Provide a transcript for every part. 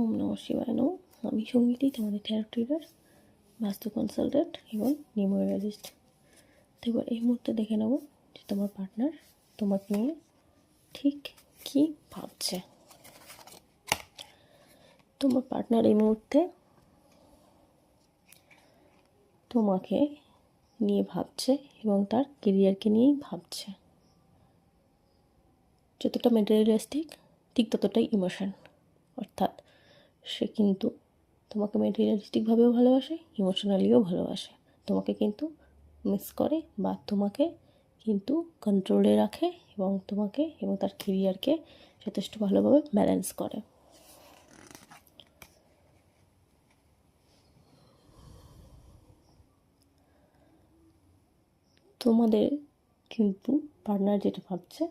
ওম নমঃ শিবায় নমঃ। আমি সঙ্গীতি, তোমাদের থ্যারো ট্রিগার, বাস্তু কনসালটেন্ট এবং নিউমোলজিস্ট। তো এবার এই মুহূর্তে দেখে নেব যে তোমার পার্টনার তোমাকে নিয়ে ঠিক কী ভাবছে। তোমার পার্টনার এই মুহূর্তে তোমাকে নিয়ে ভাবছে এবং তার কেরিয়ারকে নিয়েই ভাবছে। যতটা ম্যাটেরিয়ালিস্টিক ঠিক ততটাই ইমোশন, অর্থাৎ সে কিন্তু তোমাকে ম্যাটেরিয়ালিস্টিকভাবেও ভালোবাসে, ইমোশনালিও ভালোবাসে। তোমাকে কিন্তু মিস করে বা তোমাকে কিন্তু কন্ট্রোলে রাখে এবং তোমাকে এবং তার কেরিয়ারকে যথেষ্ট ভালোভাবে ব্যালেন্স করে। তোমাদের কিন্তু পার্টনার যেটা ভাবছে,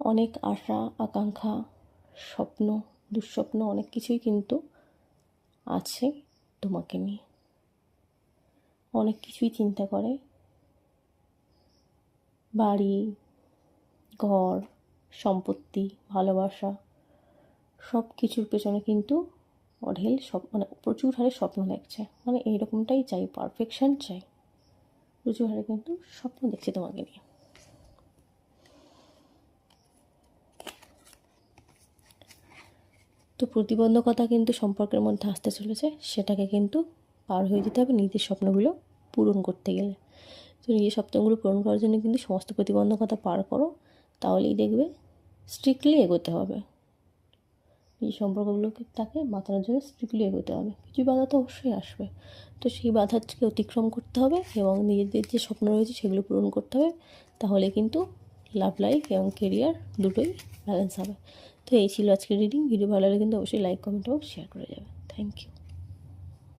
অনেক আশা আকাঙ্ক্ষা, স্বপ্ন দুঃস্বপ্ন অনেক কিছুই কিন্তু আছে তোমাকে নিয়ে। অনেক কিছুই চিন্তা করে, বাড়ি ঘর সম্পত্তি ভালোবাসা সব কিছুর পেছনে কিন্তু অঢেল প্রচুর হারে স্বপ্ন দেখছে। এইরকমটাই চাই, পারফেকশন চাই, প্রচুর হারে কিন্তু স্বপ্ন দেখছে তোমাকে নিয়ে। তো প্রতিবন্ধকতা কিন্তু সম্পর্কের মধ্যে আসতে চলেছে, সেটাকে কিন্তু পার হয়ে যেতে হবে নিজের স্বপ্নগুলো পূরণ করতে গেলে। তো নিজের স্বপ্নগুলো পূরণ করার জন্য কিন্তু সমস্ত প্রতিবন্ধকতা পার করো, তাহলেই দেখবে স্ট্রিক্টলি এগোতে হবে। এই সম্পর্কগুলোকে তাকে বাঁচানোর জন্য স্ট্রিক্টলি এগোতে হবে। কিছু বাধা তো অবশ্যই আসবে, তো সেই বাধাকে অতিক্রম করতে হবে এবং নিজেদের যে স্বপ্ন রয়েছে সেগুলো পূরণ করতে হবে। তাহলে কিন্তু লাভ লাইফ এবং কেরিয়ার দুটোই ব্যালেন্স হবে। তো এই ছিল আজকের রিডিং। ভিডিও ভালো লাগলে কিন্তু অবশ্যই লাইক কমেন্ট এবং শেয়ার করে যাবে। Thank you.